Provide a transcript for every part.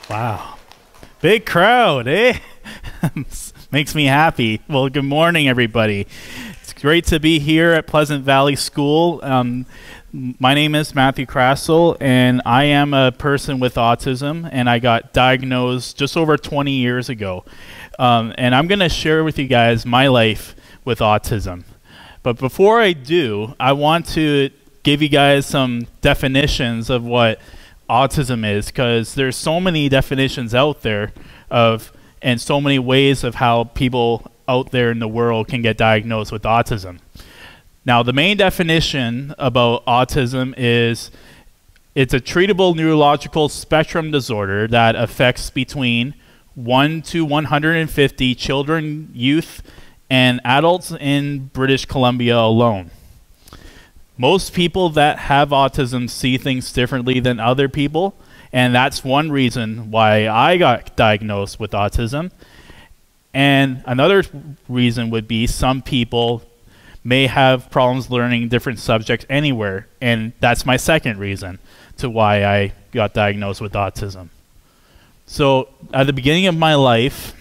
Wow. Big crowd, eh? Makes me happy. Well, good morning, everybody. It's great to be here at Pleasant Valley School. My name is Matthew Krastel, and I am a person with autism, and I got diagnosed just over 20 years ago. And I'm going to share with you guys my life with autism. But before I do, I want to give you guys some definitions of what autism is, because there's so many definitions out there and so many ways of how people out there in the world can get diagnosed with autism. Now, the main definition about autism is it's a treatable neurological spectrum disorder that affects between 1 to 150 children, youth, and adults in British Columbia alone. Most people that have autism see things differently than other people, and that's one reason why I got diagnosed with autism. And another reason would be some people may have problems learning different subjects anywhere, and that's my second reason to why I got diagnosed with autism. So at the beginning of my life,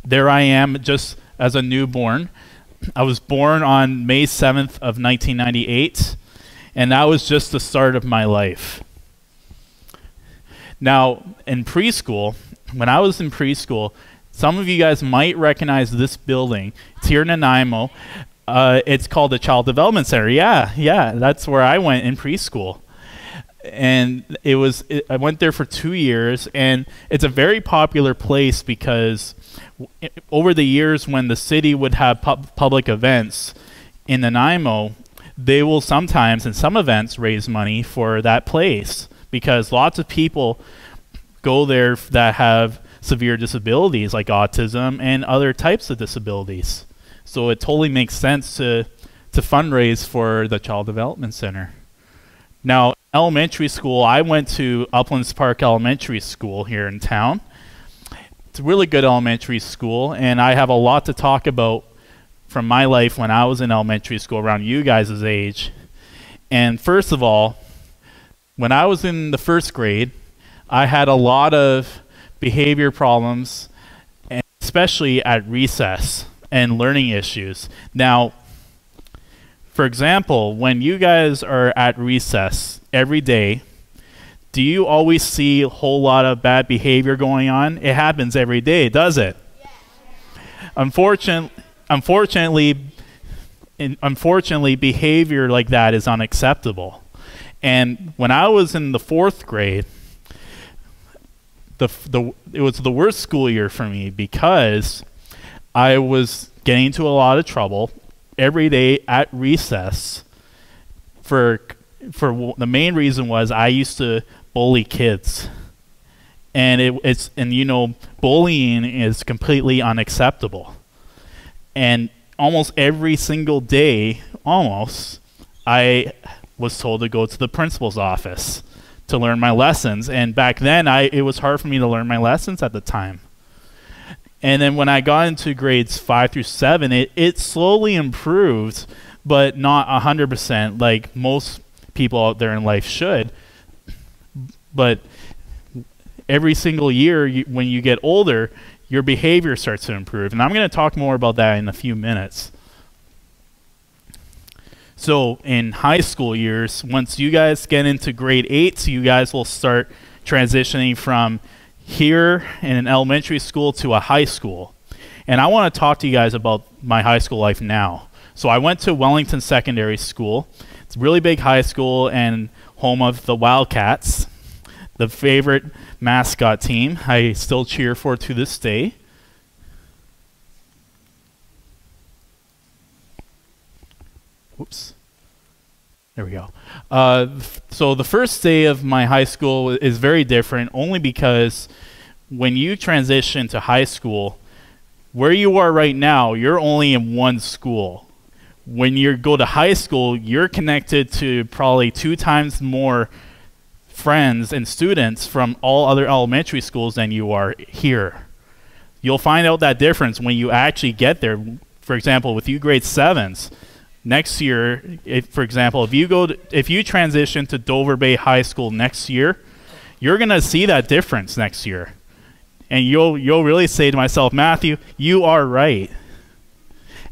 there I am just as a newborn. I was born on May 7th of 1998, and that was just the start of my life. Now, in preschool, when I was in preschool, some of you guys might recognize this building. It's here in Nanaimo. It's called the Child Development Center. Yeah, that's where I went in preschool. And I went there for 2 years, and it's a very popular place because over the years when the city would have public events in Nanaimo, they will sometimes, in some events, raise money for that place because lots of people go there that have severe disabilities like autism and other types of disabilities. So it totally makes sense to fundraise for the Child Development Center. Now, elementary school, I went to Uplands Park Elementary School here in town. It's a really good elementary school, and I have a lot to talk about from my life when I was in elementary school around you guys' age. And first of all, when I was in the first grade, I had a lot of behavior problems, and especially at recess and learning issues. Now, for example, when you guys are at recess every day, do you always see a whole lot of bad behavior going on? It happens every day, does it? Yeah. Unfortunately, behavior like that is unacceptable. And when I was in the fourth grade, it was the worst school year for me because I was getting into a lot of trouble every day at recess. For the main reason was I used to bully kids, and bullying is completely unacceptable. And almost every single day, I was told to go to the principal's office to learn my lessons. And back then, it was hard for me to learn my lessons at the time. And then when I got into grades 5 through 7, it slowly improved, but not 100% like most people out there in life should. But every single year, when you get older, your behavior starts to improve. And I'm going to talk more about that in a few minutes. So in high school years, once you guys get into grade 8, you guys will start transitioning from here in an elementary school to a high school. And I want to talk to you guys about my high school life now. So I went to Wellington Secondary School. It's a really big high school and home of the Wildcats, the favorite mascot team I still cheer for to this day. Oops. There we go. So the first day of my high school is very different only because when you transition to high school, where you are right now, you're only in one school. When you go to high school, you're connected to probably 2 times more friends and students from all other elementary schools than you are here. You'll find out that difference when you actually get there. For example, with you grade 7s, next year, for example, if you transition to Dover Bay High School next year, you're gonna see that difference next year, and you'll really say to myself, Matthew, you are right.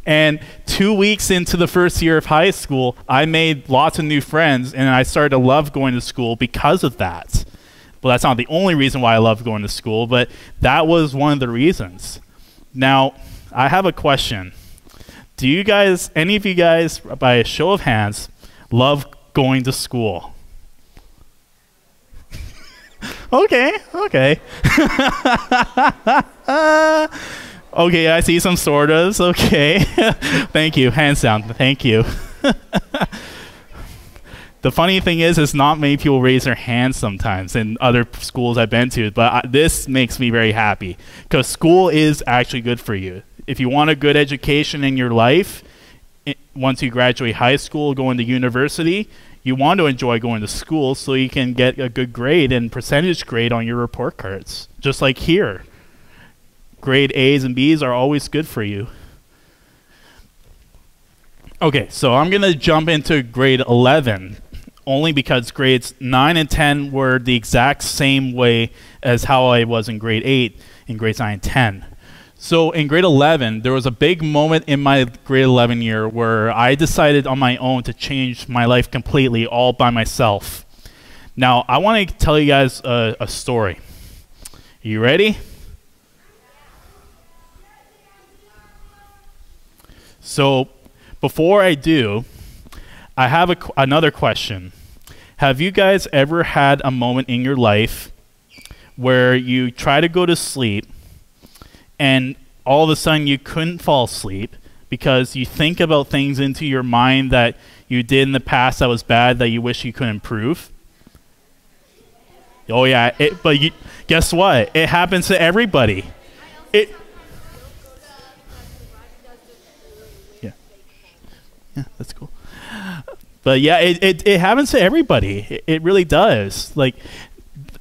And 2 weeks into the first year of high school, I made lots of new friends, and I started to love going to school because of that. Well, that's not the only reason why I love going to school, but that was one of the reasons. Now, I have a question. Do you guys, any of you guys, by a show of hands, love going to school? Okay. Okay, I see some sortas. Okay. Thank you. Hands down. Thank you. The funny thing is not many people raise their hands sometimes in other schools I've been to, but this makes me very happy because school is actually good for you. If you want a good education in your life, once you graduate high school, go into university, you want to enjoy going to school so you can get a good grade and percentage grade on your report cards, just like here. Grade A's and B's are always good for you. Okay, so I'm going to jump into grade 11, only because grades 9 and 10 were the exact same way as how I was in grade 8 in grades 9 and 10. So in grade 11, there was a big moment in my grade 11 year where I decided on my own to change my life completely all by myself. Now, I want to tell you guys a story. Are you ready? So before I do, I have another question. Have you guys ever had a moment in your life where you try to go to sleep and all of a sudden you couldn't fall asleep because you think about things into your mind that you did in the past that was bad that you wish you could improve? Oh yeah, guess what? It happens to everybody. Yeah, that's cool. But yeah, it happens to everybody. It really does. Like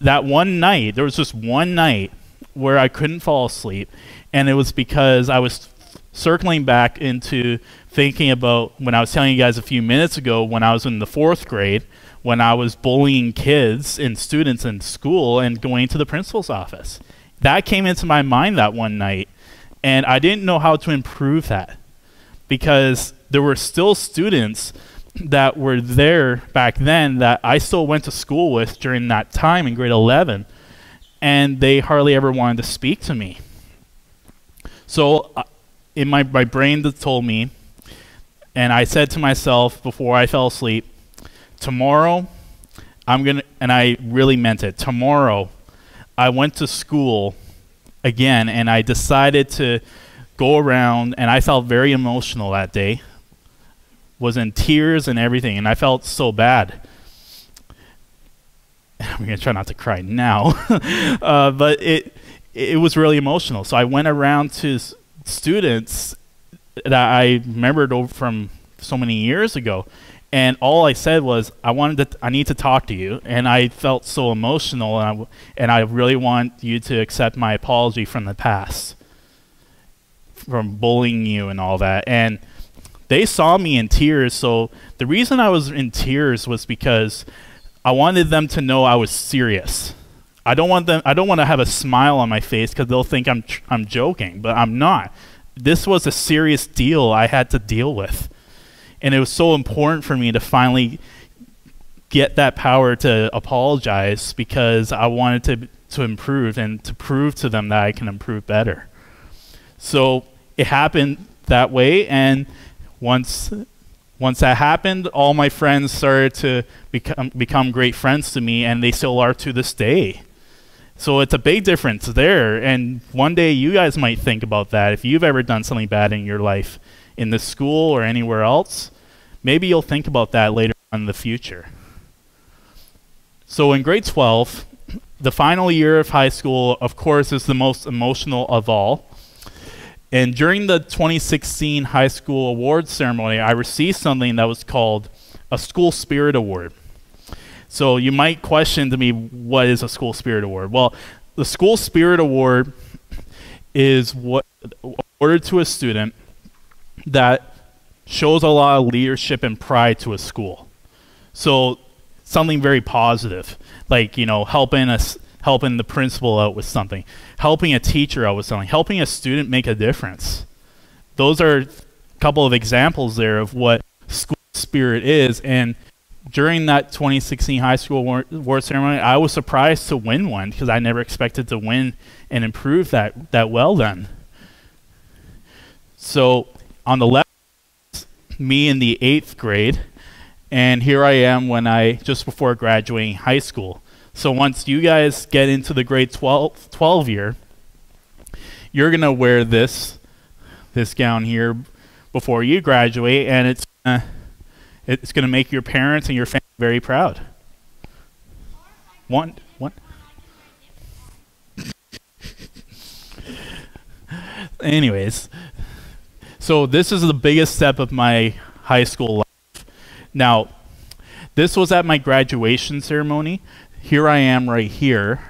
that one night, there was just one night where I couldn't fall asleep, and it was because I was circling back into thinking about when I was telling you guys a few minutes ago when I was in the 4th grade, when I was bullying kids and students in school and going to the principal's office. That came into my mind that one night, and I didn't know how to improve that because there were still students that were there back then that I still went to school with during that time in grade 11, and they hardly ever wanted to speak to me. So in my brain that told me, and I said to myself before I fell asleep, tomorrow and I really meant it, tomorrow I went to school again and I decided to go around, and I felt very emotional that day, was in tears and everything, and I felt so bad. I'm going to try not to cry now, but it was really emotional. So I went around to students that I remembered from so many years ago, and all I said was, I need to talk to you, and I felt so emotional, and I really want you to accept my apology from the past, from bullying you and all that. And they saw me in tears, so the reason I was in tears was because I wanted them to know I was serious. I don't want to have a smile on my face because they'll think I'm joking, but I'm not. This was a serious deal I had to deal with, and it was so important for me to finally get that power to apologize because I wanted to improve and to prove to them that I can improve better. So it happened that way, and once that happened, all my friends started to become great friends to me, and they still are to this day. So it's a big difference there, and one day you guys might think about that. If you've ever done something bad in your life, in this school or anywhere else, maybe you'll think about that later on in the future. So in grade 12, the final year of high school, of course, is the most emotional of all. And during the 2016 high school awards ceremony, I received something that was called a School Spirit Award. So you might question to me, what is a School Spirit Award? Well, the School Spirit Award is what awarded to a student that shows a lot of leadership and pride to a school. So something very positive, like, you know, helping the principal out with something, helping a teacher out with something, helping a student make a difference. Those are a couple of examples there of what school spirit is. And during that 2016 high school award ceremony, I was surprised to win one because I never expected to win and improve that well then. So on the left, me in the 8th grade, and here I am just before graduating high school. So once you guys get into the grade 12 year, you're gonna wear this gown here before you graduate, and it's gonna make your parents and your family very proud. What? Anyways, so this is the biggest step of my high school life. Now, this was at my graduation ceremony. Here I am right here,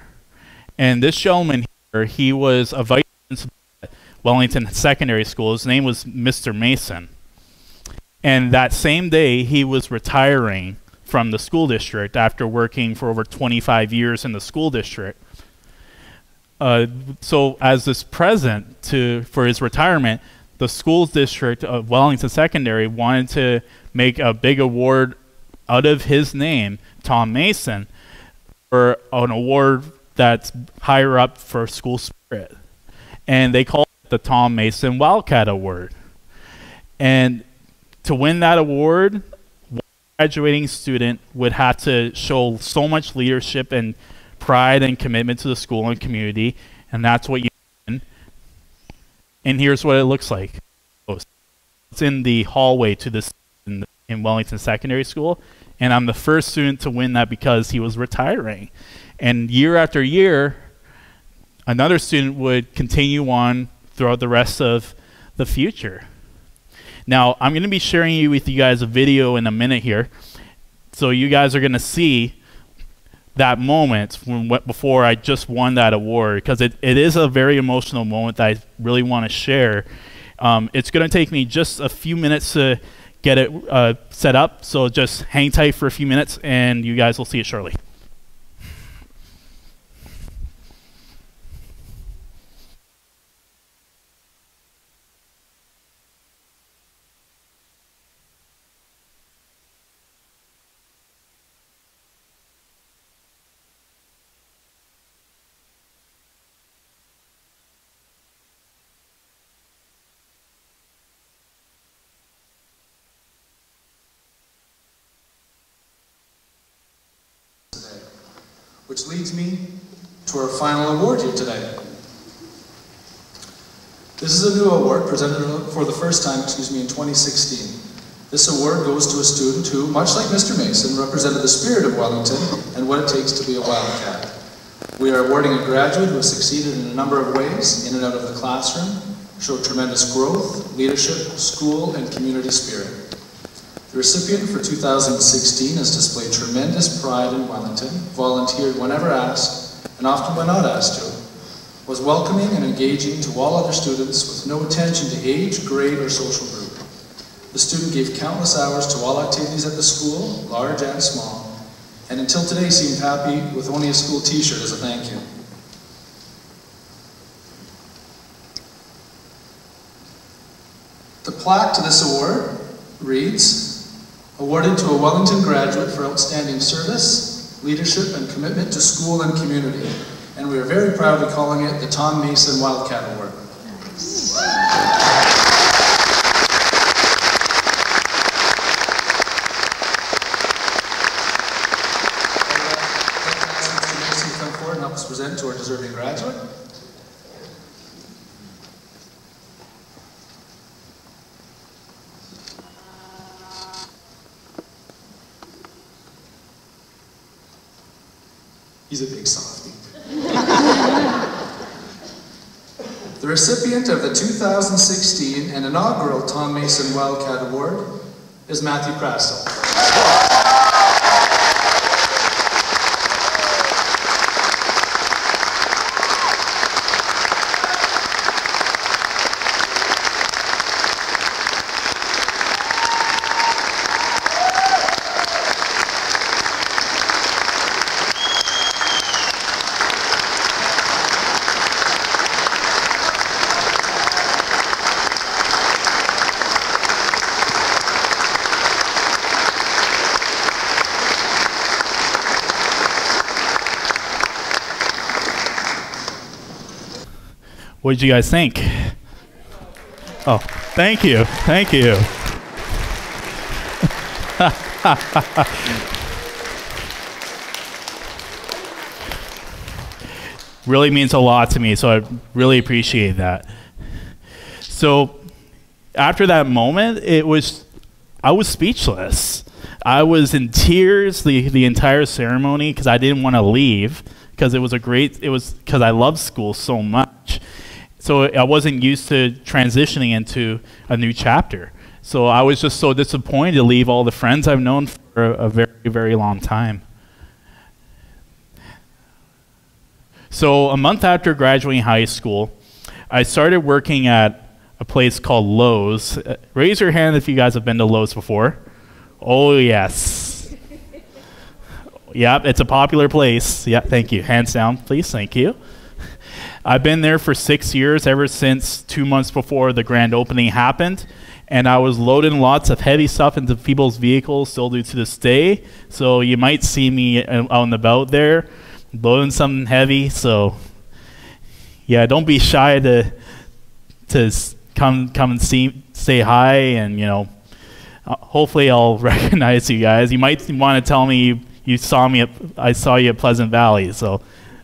and this gentleman here, he was a vice principal at Wellington Secondary School. His name was Mr. Mason. And that same day, he was retiring from the school district after working for over 25 years in the school district. So as this present for his retirement, the school district of Wellington Secondary wanted to make a big award out of his name, Tom Mason, for an award that's higher up for school spirit. And they called it the Tom Mason Wildcat Award. And to win that award, one graduating student would have to show so much leadership and pride and commitment to the school and community, and that's what you win. And here's what it looks like. It's in the hallway to this in Wellington Secondary School, and I'm the first student to win that because he was retiring. And year after year, another student would continue on throughout the rest of the future. Now, I'm going to be sharing with you guys a video in a minute here, so you guys are going to see that moment before I just won that award, because it is a very emotional moment that I really want to share. It's going to take me just a few minutes to get it set up, so just hang tight for a few minutes and you guys will see it shortly. Which leads me to our final award here today. This is a new award presented for the first time, in 2016. This award goes to a student who, much like Mr. Mason, represented the spirit of Wellington and what it takes to be a Wildcat. We are awarding a graduate who has succeeded in a number of ways, in and out of the classroom, showed tremendous growth, leadership, school, and community spirit. The recipient for 2016 has displayed tremendous pride in Wellington, volunteered whenever asked, and often when not asked to, was welcoming and engaging to all other students with no attention to age, grade, or social group. The student gave countless hours to all activities at the school, large and small, and until today seemed happy with only a school t-shirt as a thank you. The plaque to this award reads, awarded to a Wellington graduate for outstanding service, leadership, and commitment to school and community. And we are very proud of calling it the Tom Mason Wildcat Award. Mr. Mason, come forward and help us present to our deserving graduate. He's a big softie. The recipient of the 2016 and inaugural Tom Mason Wildcat Award is Matthew Krastel. What did you guys think? Oh, thank you. Thank you. Really means a lot to me, so I really appreciate that. So after that moment, I was speechless. I was in tears the entire ceremony because I didn't want to leave because it was because I love school so much. So I wasn't used to transitioning into a new chapter. So I was just so disappointed to leave all the friends I've known for a very, very long time. So a month after graduating high school, I started working at a place called Lowe's. Raise your hand if you guys have been to Lowe's before. Oh, yes. Yep, it's a popular place. Yeah, thank you. Hands down, please. Thank you. I've been there for 6 years, ever since 2 months before the grand opening happened. And I was loading lots of heavy stuff into people's vehicles, still do to this day. So you might see me out and about there, loading something heavy. So yeah, don't be shy to come and say hi, and hopefully I'll recognize you guys. You might want to tell me you saw me. I saw you at Pleasant Valley. So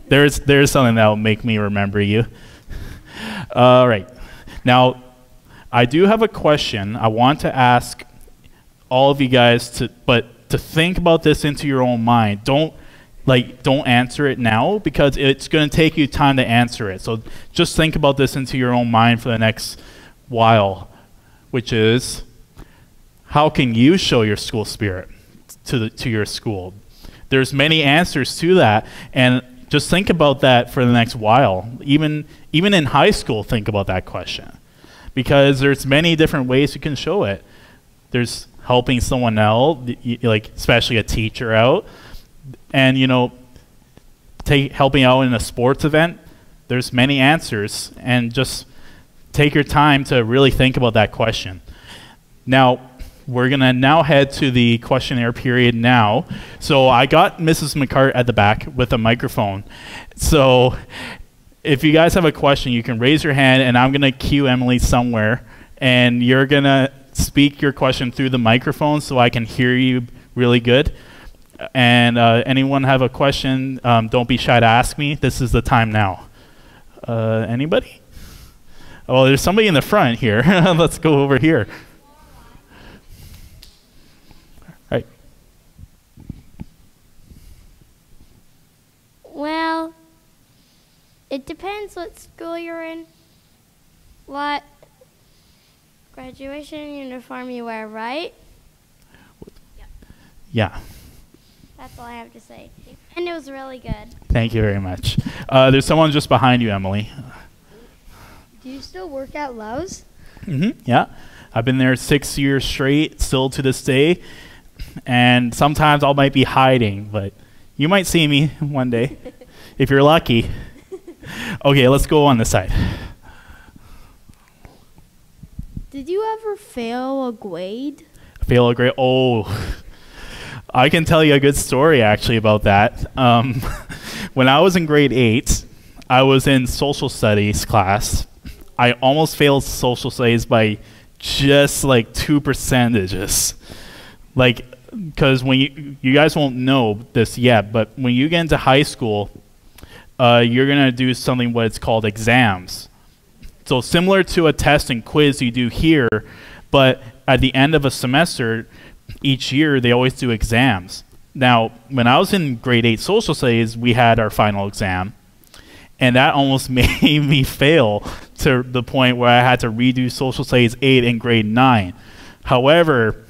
there's something that will make me remember you. All right, now I do have a question I want to ask all of you guys to think about this into your own mind. Don't answer it now because it's going to take you time to answer it. So just think about this into your own mind for the next while, which is, how can you show your school spirit to your school? There's many answers to that, and just think about that for the next while. Even in high school, think about that question, because there's many different ways you can show it. There's helping someone else, like especially a teacher out, and helping out in a sports event. There's many answers, and just take your time to really think about that question. Now, we're going to now head to the questionnaire period now. So I got Mrs. McCart at the back with a microphone. So if you guys have a question, you can raise your hand, and I'm going to cue Emily somewhere, and you're going to speak your question through the microphone so I can hear you really good. And anyone have a question, don't be shy to ask me. This is the time now. Anybody? Oh, there's somebody in the front here. Let's go over here. All right. Well, it depends what school you're in, what graduation uniform you wear, right? Yeah. That's all I have to say. And it was really good. Thank you very much. There's someone just behind you, Emily. Do you still work at Lowe's? Mm-hmm. Yeah. I've been there 6 years straight, still to this day. And sometimes I might be hiding, but you might see me one day, if you're lucky. Okay, let's go on this side. Did you ever fail a grade? Fail a grade? Oh, I can tell you a good story actually about that. When I was in grade 8, I was in social studies class. I almost failed social studies by just like 2 percentages. Like, because when you guys won't know this yet, but when you get into high school, you're going to do something what's called exams. So similar to a test and quiz you do here, but at the end of a semester, each year they always do exams. Now, when I was in grade 8 social studies, we had our final exam, and that almost made me fail to the point where I had to redo social studies 8 in grade 9. However,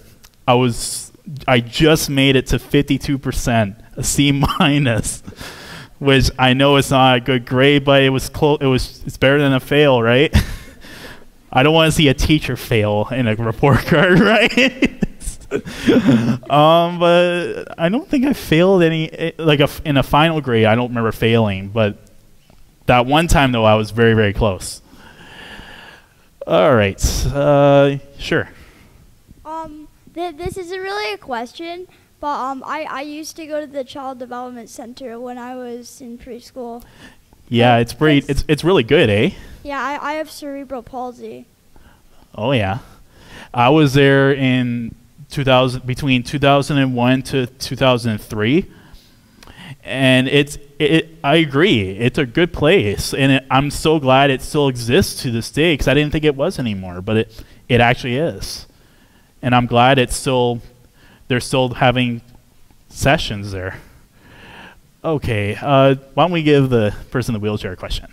I just made it to 52%, a C minus, which I know is not a good grade, but it was close. It's better than a fail, right? I don't want to see a teacher fail in a report card, right? But I don't think I failed any, like in a final grade. I don't remember failing, but that one time though, I was very, very close. All right, sure. This isn't really a question, but I used to go to the Child Development Center when I was in preschool. Yeah, it's really good, eh? Yeah, I have cerebral palsy. Oh yeah, I was there in 2000 between 2001 to 2003, and I agree, it's a good place, and I'm so glad it still exists to this day because I didn't think it was anymore, but it actually is, and I'm glad they're still having sessions there. Okay, why don't we give the person in the wheelchair a question?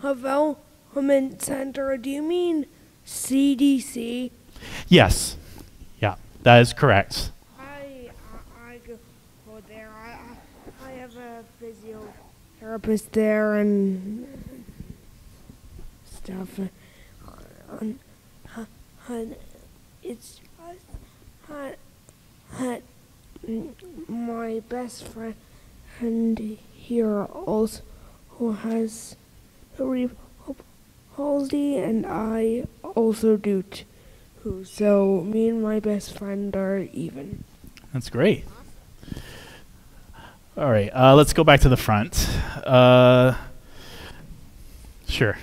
Development Center. Do you mean CDC? Yes. Yeah, that is correct. I go there. I have a physiotherapist there and stuff. It's my best friend here also has cerebral palsy, and I also do too. So me and my best friend are even. That's great. All right, let's go back to the front. Sure.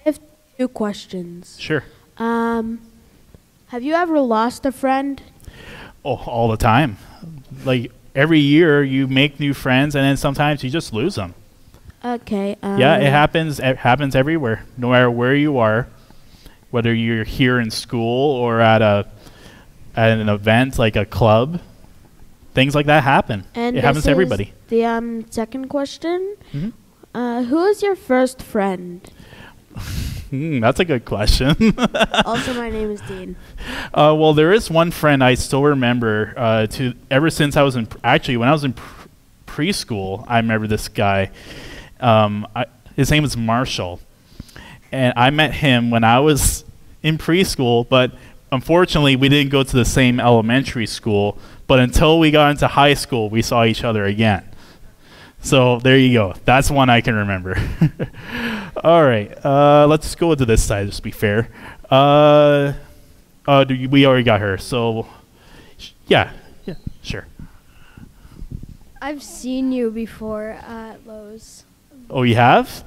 I have 2 questions. Sure. Have you ever lost a friend? Oh, all the time. Like every year, you make new friends, and then sometimes you just lose them. Okay. Yeah, it happens. It happens everywhere, no matter where you are, whether you're here in school or at an event like a club. Things like that happen. And it happens to everybody. The second question. Mm-hmm. Who is your first friend? That's a good question. Also, my name is Dean. Well, there is one friend I still remember. Ever since I was when I was in preschool, I remember this guy. His name is Marshall, and I met him when I was in preschool. But unfortunately, we didn't go to the same elementary school. But until we got into high school, we saw each other again. So there you go. That's one I can remember. All right. Let's go to this side, just to be fair. We already got her. So, yeah, sure. I've seen you before at Lowe's. Oh, you have?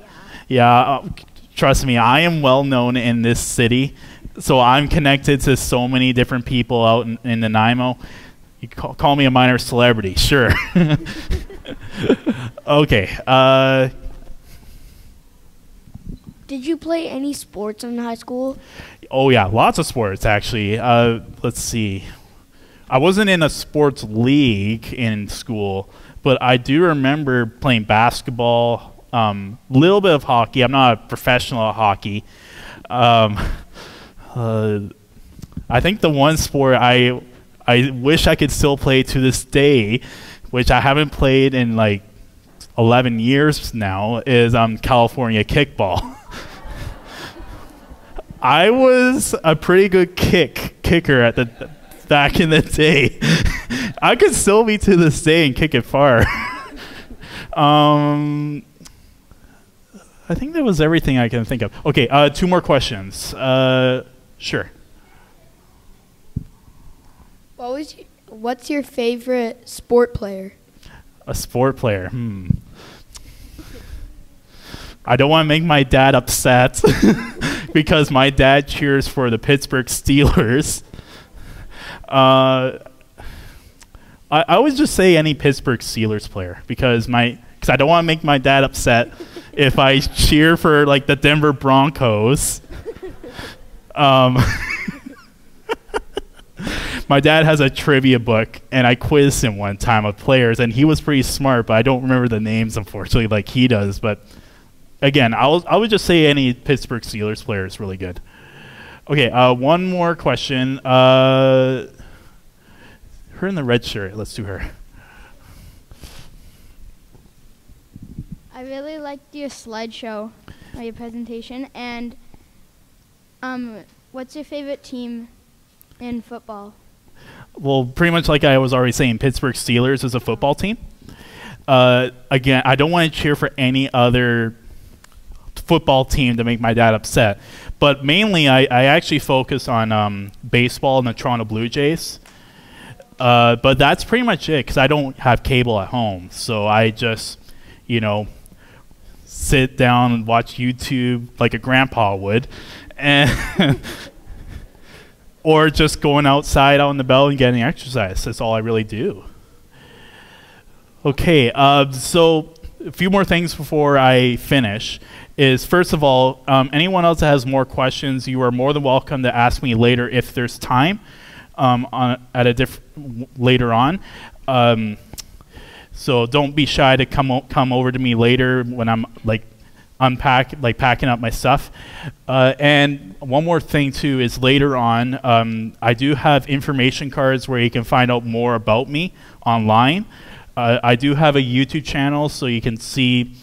Yeah. Trust me, I am well known in this city. So I'm connected to so many different people out in Nanaimo. You call me a minor celebrity, sure. Okay. Did you play any sports in high school? Oh yeah, lots of sports actually. Let's see. I wasn't in a sports league in school, but I do remember playing basketball, little bit of hockey. I'm not a professional at hockey. I think the one sport I wish I could still play to this day, which I haven't played in like 11 years now, is California kickball. I was a pretty good kicker back in the day. I could still be to this day and kick it far. I think that was everything I can think of. Okay, 2 more questions. Sure. What's your favorite sport player? A sport player. I don't want to make my dad upset because my dad cheers for the Pittsburgh Steelers. I always just say any Pittsburgh Steelers player because I don't want to make my dad upset if I cheer for like the Denver Broncos. My dad has a trivia book, and I quizzed him one time of players, and he was pretty smart, but I don't remember the names, unfortunately, like he does. But again, I would just say any Pittsburgh Steelers player is really good. Okay, one more question. Her in the red shirt. Let's do her. I really liked your slideshow, or your presentation, and what's your favorite team in football? Well, pretty much like I was already saying, Pittsburgh Steelers is a football team. Again, I don't want to cheer for any other football team to make my dad upset. But mainly, I actually focus on baseball and the Toronto Blue Jays. But that's pretty much it because I don't have cable at home. So I just, you know, sit down and watch YouTube like a grandpa would. And or just going outside out in the bell and getting exercise. That's all I really do. Okay, so a few more things before I finish is, first of all, anyone else that has more questions, you are more than welcome to ask me later if there's time later on. So don't be shy to come over to me later when I'm packing up my stuff. And one more thing too is later on, I do have information cards where you can find out more about me online. I do have a YouTube channel, so you can see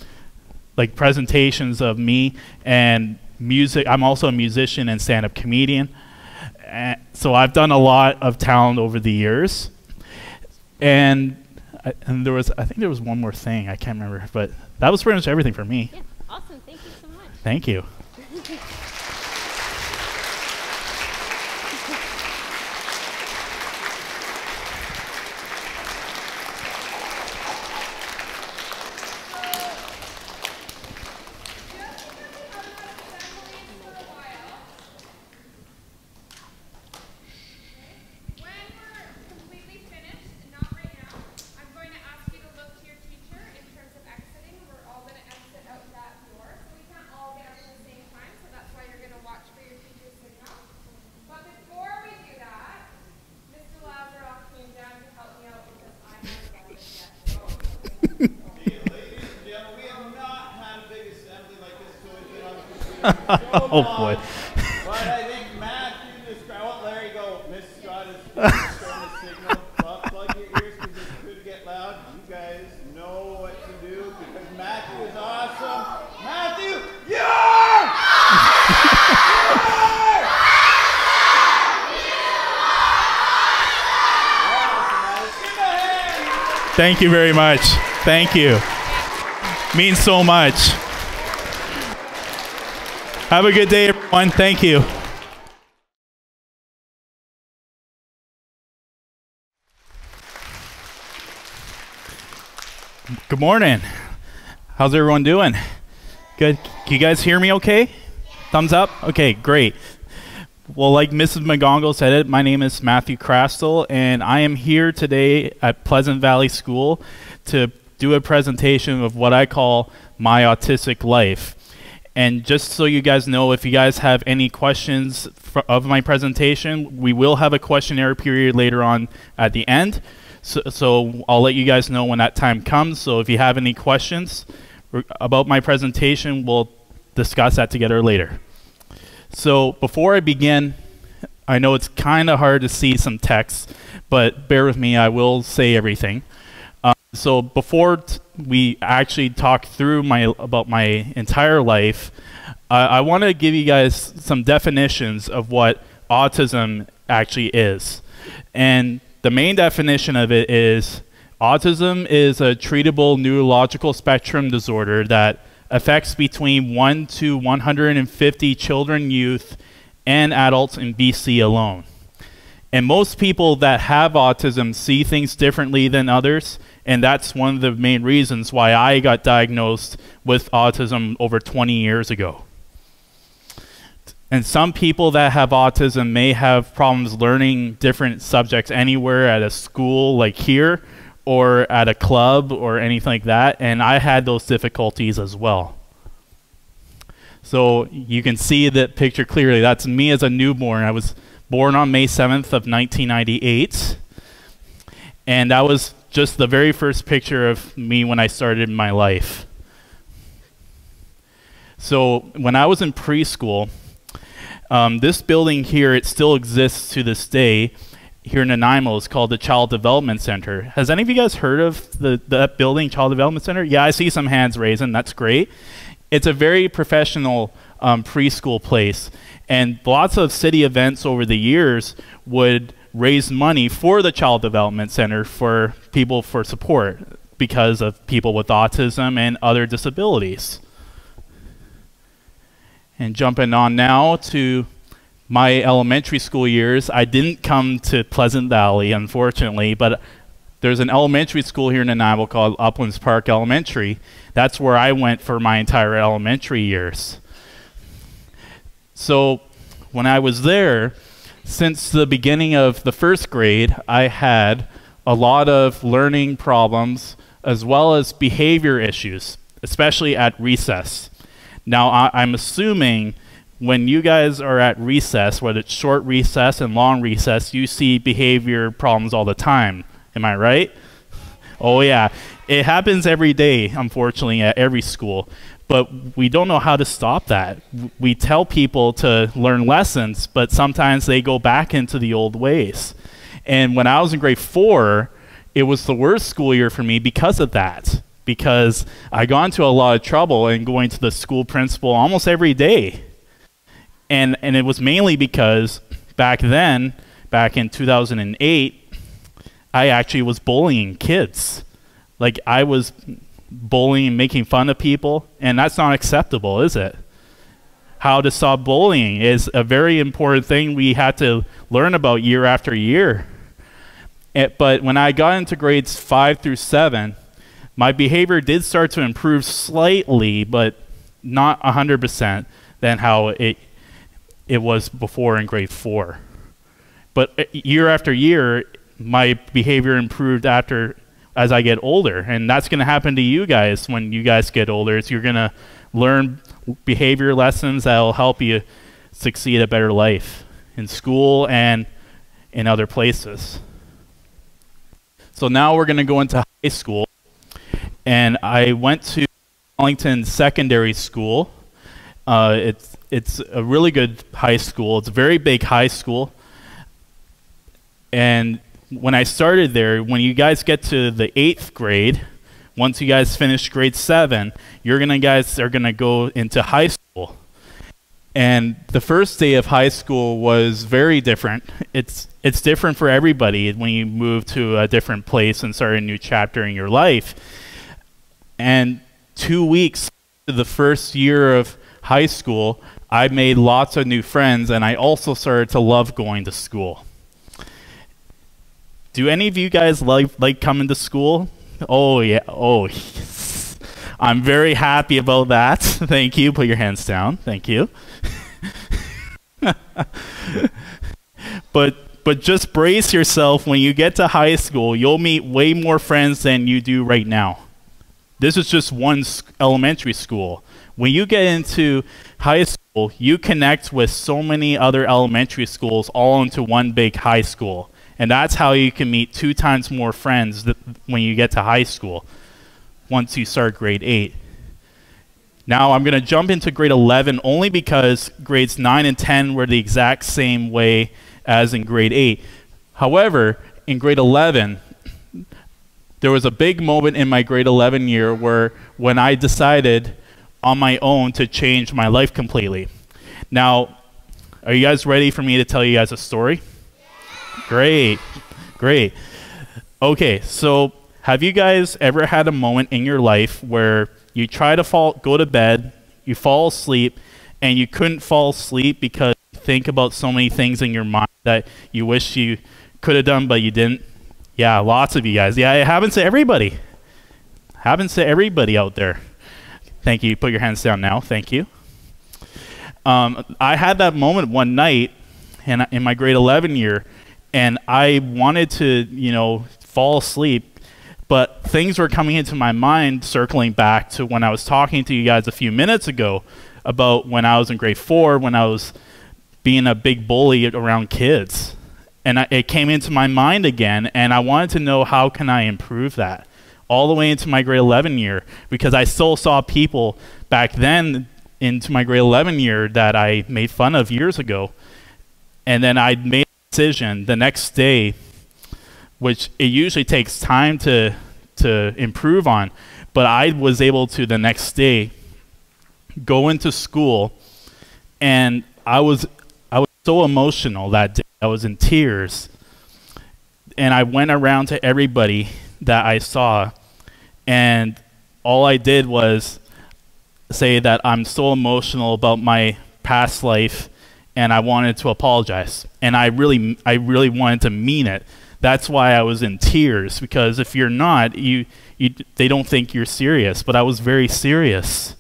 like presentations of me and music. I'm also a musician and stand-up comedian. So I've done a lot of talent over the years. And I think there was one more thing, I can't remember, but that was pretty much everything for me. Yeah, awesome. Thank you so much. Thank you. Oh boy. But I think Matthew described. Oh, there you go. Miss Scott is showing the signal. Well, plug your ears because it could get loud. You guys know what to do because Matthew is awesome. Matthew, you're! Thank you very much. Thank you. Means so much. Have a good day, everyone. Thank you. Good morning. How's everyone doing? Good. Can you guys hear me okay? Thumbs up? Okay, great. Well, like Mrs. McGonagall said it, my name is Matthew Krastel, and I am here today at Pleasant Valley School to do a presentation of what I call my autistic life. And just so you guys know, if you guys have any questions of my presentation, we will have a questionnaire period later on at the end. So I'll let you guys know when that time comes. So if you have any questions about my presentation, we'll discuss that together later. So before I begin, I know it's kind of hard to see some text, but bear with me, I will say everything. So before we actually talk through about my entire life, I want to give you guys some definitions of what autism actually is. And the main definition of it is autism is a treatable neurological spectrum disorder that affects between 1 to 150 children, youth, and adults in BC alone. And most people that have autism see things differently than others, and that's one of the main reasons why I got diagnosed with autism over 20 years ago. And some people that have autism may have problems learning different subjects anywhere at a school like here, or at a club or anything like that, and I had those difficulties as well. So you can see that picture clearly. That's me as a newborn. I was born on May 7th of 1998, and that was just the very first picture of me when I started my life. So when I was in preschool, this building here, it still exists to this day here in Nanaimo. It's called the Child Development Center. Has any of you guys heard of that building, Child Development Center? Yeah, I see some hands raising. That's great. It's a very professional preschool place, and lots of city events over the years would raise money for the Child Development Center for people for support because of people with autism and other disabilities. And jumping on now to my elementary school years, I didn't come to Pleasant Valley, unfortunately, but there's an elementary school here in Nanaimo called Uplands Park Elementary. That's where I went for my entire elementary years. So when I was there, since the beginning of the first grade, I had a lot of learning problems as well as behavior issues, especially at recess. Now, I'm assuming when you guys are at recess, whether it's short recess and long recess, you see behavior problems all the time. Am I right? Oh, yeah. It happens every day, unfortunately, at every school. But we don't know how to stop that. We tell people to learn lessons, but sometimes they go back into the old ways. And when I was in grade 4, it was the worst school year for me because of that. Because I got into a lot of trouble and going to the school principal almost every day. And it was mainly because back then, back in 2008, I actually was bullying kids. Like, I was bullying and making fun of people, and that's not acceptable, is it? How to stop bullying is a very important thing we had to learn about year after year. But when I got into grades 5 through 7, my behavior did start to improve slightly, but not 100% than how it was before in grade 4. But year after year, my behavior improved as I get older, and that's going to happen to you guys when you guys get older. You're going to learn behavior lessons that will help you succeed a better life in school and in other places. So now we're going to go into high school, and I went to Wellington Secondary School. It's a really good high school. It's a very big high school, and when I started there, when you guys get to the 8th grade, once you guys finish grade 7, guys are gonna go into high school. And the first day of high school was very different. It's different for everybody when you move to a different place and start a new chapter in your life. And 2 weeks to the first year of high school, I made lots of new friends, and I also started to love going to school. Do any of you guys like coming to school? Oh, yeah. Oh, yes. I'm very happy about that. Thank you. Put your hands down. Thank you. But just brace yourself. When you get to high school, you'll meet way more friends than you do right now. This is just one elementary school. When you get into high school, you connect with so many other elementary schools all into one big high school. And that's how you can meet 2 times more friends when you get to high school, once you start grade 8. Now I'm going to jump into grade 11 only because grades 9 and 10 were the exact same way as in grade 8. However, in grade 11, there was a big moment in my grade 11 year when I decided on my own to change my life completely. Now, are you guys ready for me to tell you guys a story? Great. Okay, so have you guys ever had a moment in your life where you try to go to bed, you fall asleep, and you couldn't fall asleep because you think about so many things in your mind that you wish you could have done but you didn't? Yeah, lots of you guys. Yeah, it happens to everybody. Happens to everybody out there. Thank you. Put your hands down now. Thank you. I had that moment one night in my grade 11 year, and I wanted to, fall asleep, but things were coming into my mind, circling back to when I was talking to you guys a few minutes ago about when I was in grade 4, when I was being a big bully around kids. And it came into my mind again, and I wanted to know how can I improve that all the way into my grade 11 year, because I still saw people back then into my grade 11 year that I made fun of years ago. And then I made a decision the next day, which it usually takes time to improve on, but I was able to the next day go into school, and I was so emotional that day. I was in tears, and I went around to everybody that I saw, and all I did was say that I'm so emotional about my past life, and I wanted to apologize, and I really wanted to mean it. That's why I was in tears, because if you're not, they don't think you're serious, but I was very serious.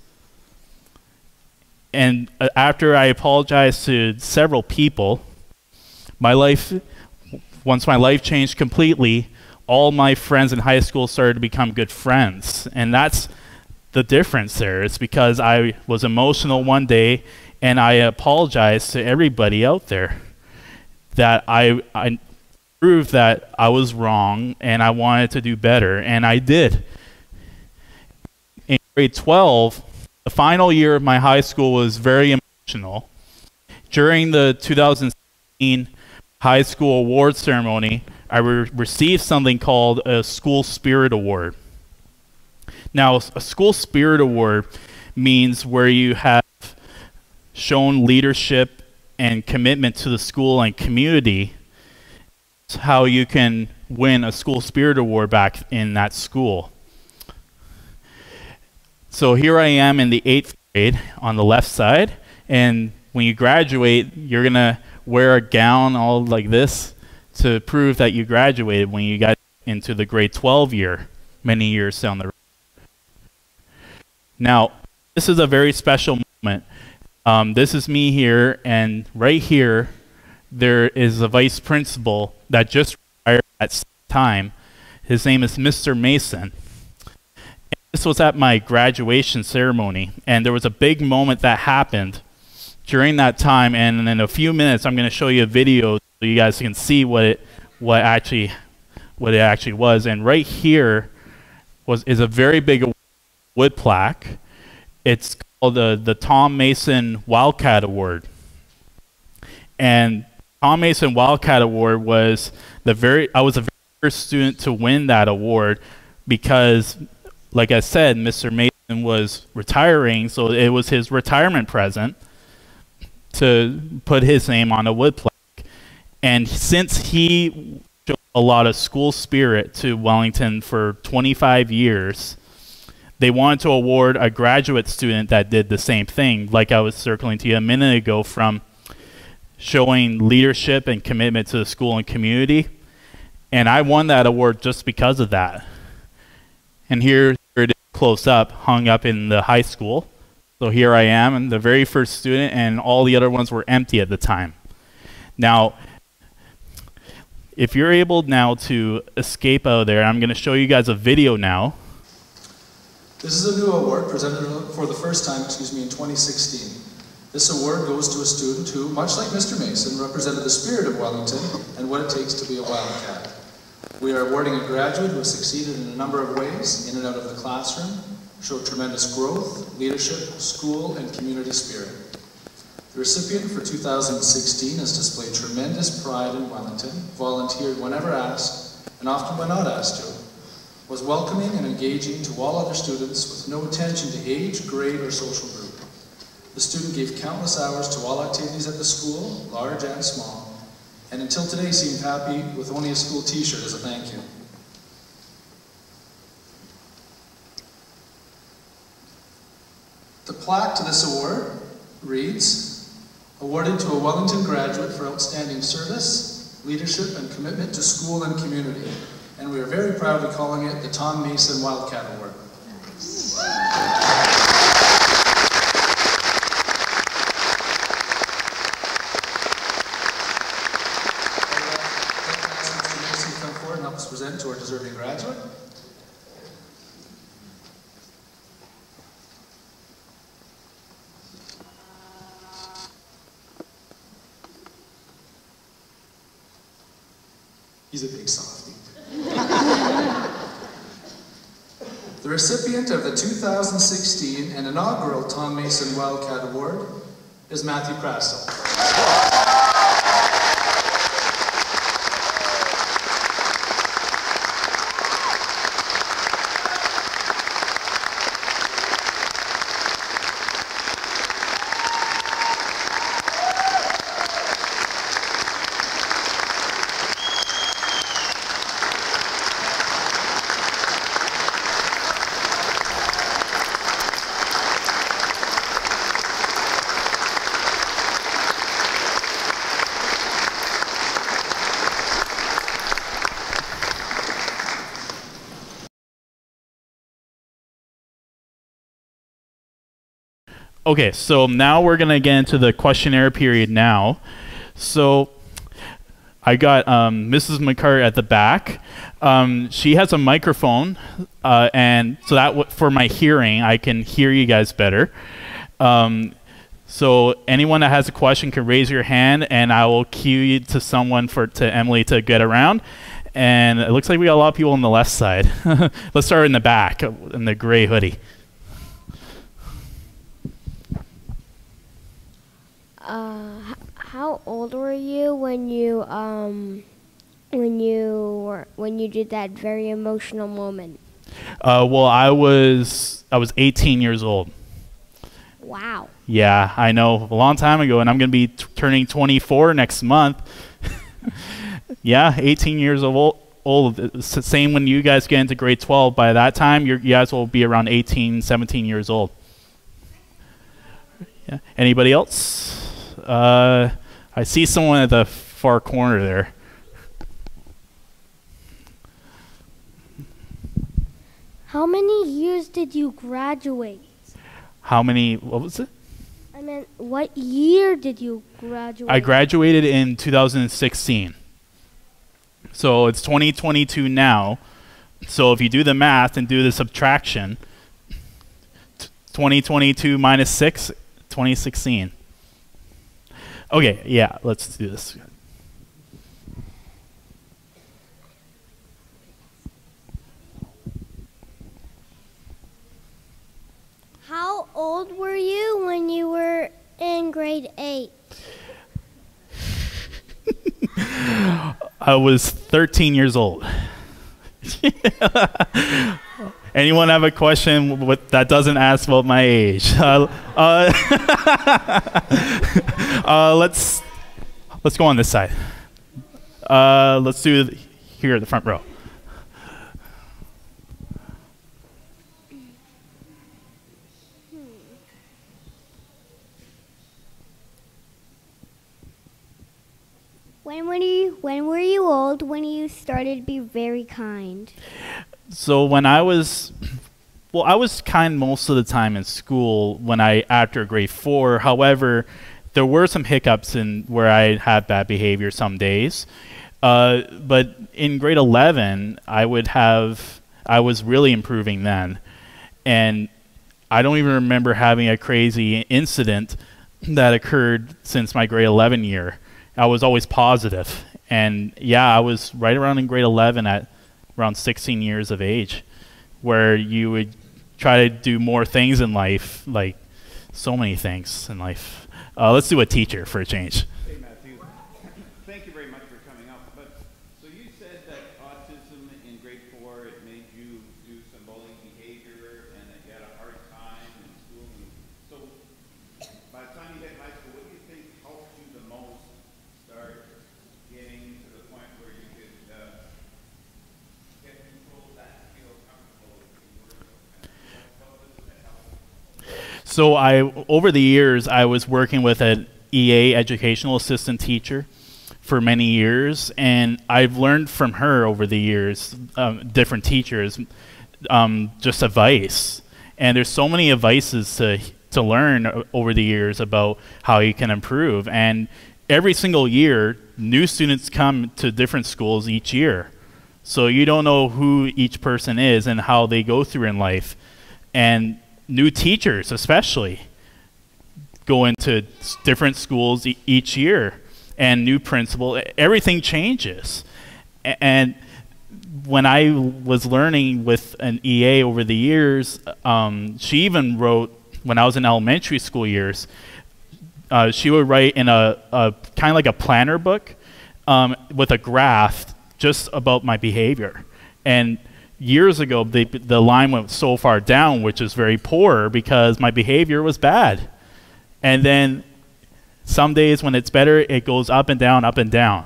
And after I apologized to several people, once my life changed completely, all my friends in high school started to become good friends. And that's the difference there. It's because I was emotional one day, and I apologized to everybody out there that I proved that I was wrong and I wanted to do better, and I did. In grade 12, the final year of my high school was very emotional. During the 2016 high school award ceremony, I received something called a School Spirit Award. Now, a School Spirit Award means where you have shown leadership and commitment to the school and community. It's how you can win a School Spirit Award back in that school. So here I am in the 8th grade on the left side, and when you graduate, you're going to wear a gown all like this to prove that you graduated when you got into the grade 12 year, many years down the road. Now, this is a very special moment. This is me here, and right here, there is a vice principal that just retired at the time. His name is Mr. Mason. This was at my graduation ceremony, and there was a big moment that happened during that time, and in a few minutes I'm going to show you a video so you guys can see what it actually was. And right here is a very big wood plaque. It's called the Tom Mason Wildcat Award. And Tom Mason Wildcat Award was I was the very first student to win that award because, like I said, Mr. Mason was retiring, so it was his retirement present to put his name on a wood plaque. And since he showed a lot of school spirit to Wellington for 25 years, they wanted to award a graduate student that did the same thing, like I was circling to you a minute ago, from showing leadership and commitment to the school and community. And I won that award just because of that. And here it is close up, hung up in the high school. So here I am, and the very first student, and all the other ones were empty at the time. Now, if you're able now to escape out of there, I'm going to show you guys a video now. This is a new award presented for the first time, in 2016. This award goes to a student who, much like Mr. Mason, represented the spirit of Wellington and what it takes to be a Wildcat. We are awarding a graduate who has succeeded in a number of ways, in and out of the classroom, showed tremendous growth, leadership, school, and community spirit. The recipient for 2016 has displayed tremendous pride in Wellington, volunteered whenever asked, and often when not asked to, was welcoming and engaging to all other students with no attention to age, grade, or social group. The student gave countless hours to all activities at the school, large and small, and until today seemed happy with only a school t-shirt as a thank you. The plaque to this award reads, awarded to a Wellington graduate for outstanding service, leadership, and commitment to school and community. And we are very proudly calling it the Tom Mason Wildcat Award. Come forward and help us present to our deserving graduate. He's a big softie. The recipient of the 2016 and inaugural Tom Mason Wildcat Award is Matthew Krastel. Okay, so now we're going to get into the questionnaire period now. So I got Mrs. McCart at the back. She has a microphone, and so that for my hearing, I can hear you guys better. So anyone that has a question can raise your hand, and I will cue you to someone to Emily to get around. And it looks like we got a lot of people on the left side. Let's start in the back, in the gray hoodie. How old were you when you did that very emotional moment? Well, I was 18 years old. Wow. Yeah, I know, a long time ago, and I'm going to be turning 24 next month. Yeah, 18 years old. Same when you guys get into grade 12. By that time, you guys will be around 18, 17 years old. Yeah. Anybody else? I see someone at the far corner there. How many years did you graduate? How many? What was it? I meant, what year did you graduate? I graduated in 2016. So it's 2022 now. So if you do the math and do the subtraction, 2022 minus 6, 2016. Okay, yeah, let's do this. How old were you when you were in grade 8? I was 13 years old. Anyone have a question that doesn't ask about my age? Let's go on this side. Let's do here at the front row. When were you old when you started to be very kind? So when I was kind most of the time in school after grade 4. However, there were some hiccups in where I had bad behavior some days. But in grade 11, I was really improving then. And I don't even remember having a crazy incident that occurred since my grade 11 year. I was always positive. And yeah, I was right around in grade 11 at around 16 years of age, where you would try to do more things in life, like so many things in life. Let's do a teacher for a change. Hey, Matthew. Thank you very much for coming up. But so you said that autism in grade 4, it made you do some bullying behavior and that you had a hard time in school. So by the time you hit high school, what do you think helped you the most start getting to the point where you could get control of that, feel comfortable with the work? What was it that helped? So over the years, I was working with an EA, educational assistant teacher, for many years, and I've learned from her over the years, different teachers, just advice. And there's so many advices to learn over the years about how you can improve. And every single year, new students come to different schools each year. So you don't know who each person is and how they go through in life. And new teachers especially go into different schools each year, and new principal, everything changes. And when I was learning with an EA over the years, she even wrote, when I was in elementary school years, she would write in a kind of like a planner book with a graph just about my behavior. And years ago, the line went so far down, which is very poor, because my behavior was bad. And then some days when it's better, it goes up and down, up and down.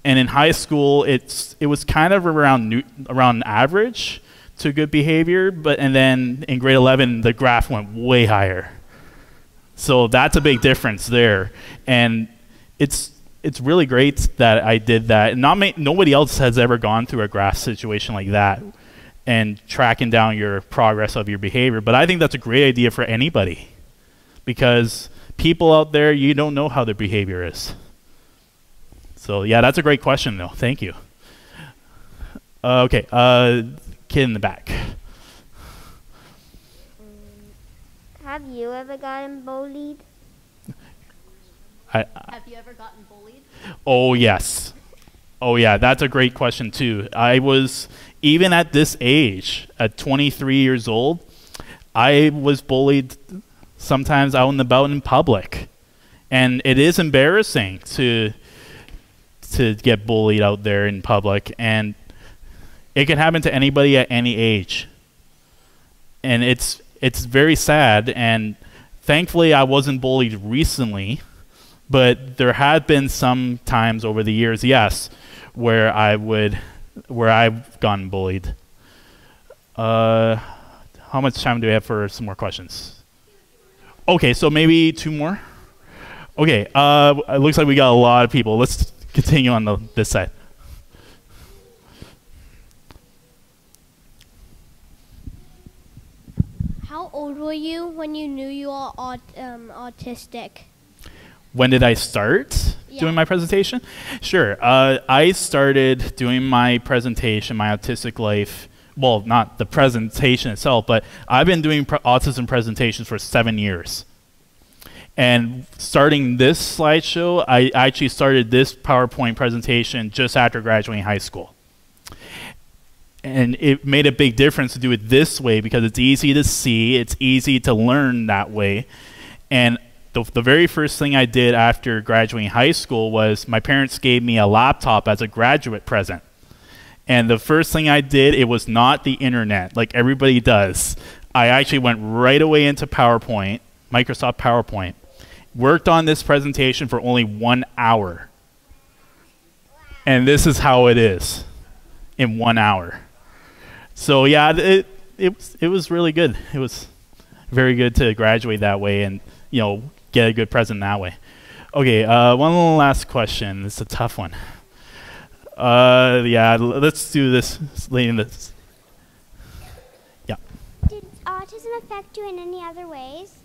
And in high school, it was kind of around average to good behavior, and then in grade 11, the graph went way higher. So that's a big difference there. And it's really great that I did that. And nobody else has ever gone through a graph situation like that and tracking down your progress of your behavior. But I think that's a great idea for anybody. because people out there, you don't know how their behavior is. So yeah, that's a great question though. Thank you. Okay, kid in the back. Have you ever gotten bullied? Have you ever gotten bullied? Oh yes. Oh yeah, that's a great question too. I was, even at this age, at 23 years old, I was bullied sometimes out and about in public. And it is embarrassing to get bullied out there in public, and it can happen to anybody at any age. And it's very sad, and thankfully I wasn't bullied recently, but there have been some times over the years, yes, where I've gotten bullied. How much time do we have for some more questions? Okay, so maybe 2 more. Okay, it looks like we got a lot of people. Let's continue on this side. How old were you when you knew you were autistic? When did I start doing my presentation? Sure. I started doing my presentation, my autistic life. Well, not the presentation itself, but I've been doing autism presentations for 7 years. And starting this slideshow, I actually started this PowerPoint presentation just after graduating high school. And it made a big difference to do it this way because it's easy to see, it's easy to learn that way. And the very first thing I did after graduating high school was my parents gave me a laptop as a graduate present. And the first thing I did, it was not the internet like everybody does. I actually went right away into PowerPoint, Microsoft PowerPoint. Worked on this presentation for only 1 hour. And this is how it is in 1 hour. So yeah, it was really good. It was very good to graduate that way and, you know, get a good present that way. Okay, one last question. It's a tough one. Yeah, let's do this. Yeah. Did autism affect you in any other ways?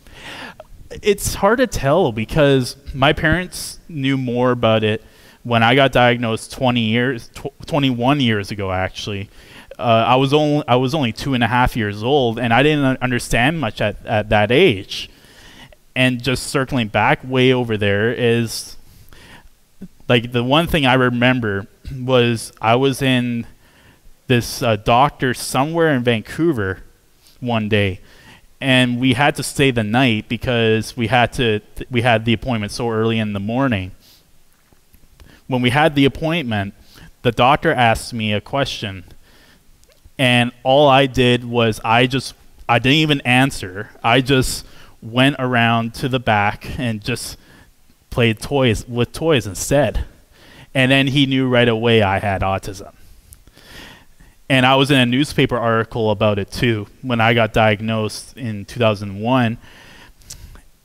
It's hard to tell because my parents knew more about it when I got diagnosed 21 years ago, actually. I was only 2.5 years old, and I didn't understand much at that age. And just circling back way over there is, like, the one thing I remember was I was in this doctor somewhere in Vancouver one day, and we had to stay the night because we had the appointment so early in the morning. When we had the appointment, the doctor asked me a question, and all I did was I didn't even answer. I just went around to the back and just played with toys instead. And then he knew right away I had autism. And I was in a newspaper article about it too when I got diagnosed in 2001.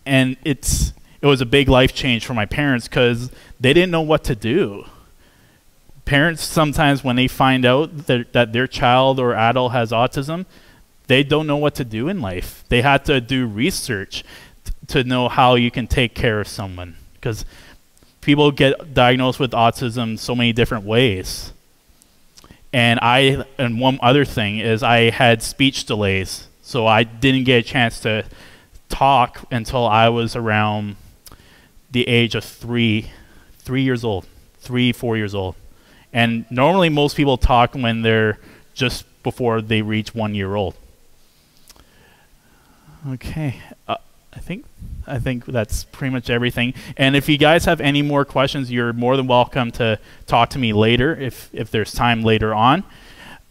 And it was a big life change for my parents because they didn't know what to do. Parents sometimes, when they find out that their child or adult has autism, they don't know what to do in life. They had to do research to know how you can take care of someone, because people get diagnosed with autism so many different ways. And one other thing is I had speech delays, so I didn't get a chance to talk until I was around the age of 4 years old. And normally most people talk when they're just before they reach 1 year old. Okay, I think that's pretty much everything. And if you guys have any more questions, you're more than welcome to talk to me later if there's time later on.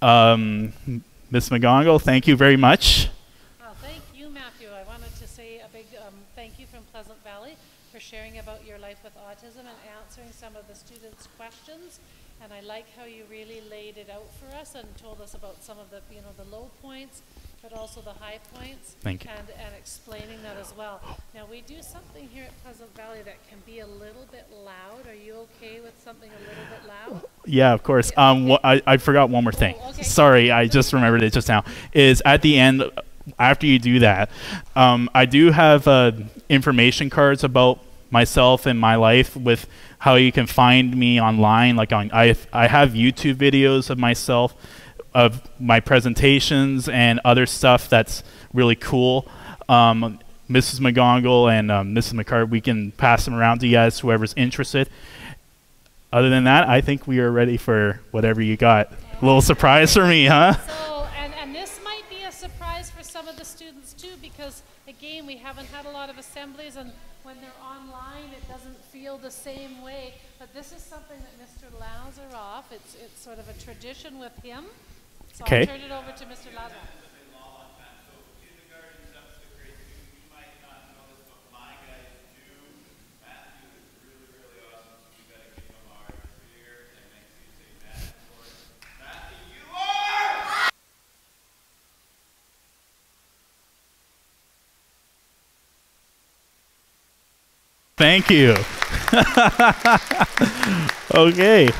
Ms. McGonigal, thank you very much. Thank you, Matthew. I wanted to say a big thank you from Pleasant Valley for sharing about your life with autism and answering some of the students' questions. And I like how you really laid it out for us and told us about some of the, the low points, but also the high points. Thank you. And explaining that as well. Now, we do something here at Pleasant Valley that can be a little bit loud. Are you okay with something a little bit loud? Yeah, of course. I forgot one more thing. Oh, okay. Sorry, I just remembered it just now. Is at the end, after you do that, I do have information cards about myself and my life with how you can find me online. Like I have YouTube videos of myself, of my presentations and other stuff that's really cool. Mrs. McGonagall and Mrs. McCart, we can pass them around to you guys, whoever's interested. Other than that, I think we are ready for whatever you got. A little surprise for me, huh? So, and this might be a surprise for some of the students too, because again, we haven't had a lot of assemblies, and when they're online, it doesn't feel the same way. But this is something that Mr. Lazaroff, it's sort of a tradition with him. So I'll turn it over to Mr. Lazaroff. Thank you. Okay.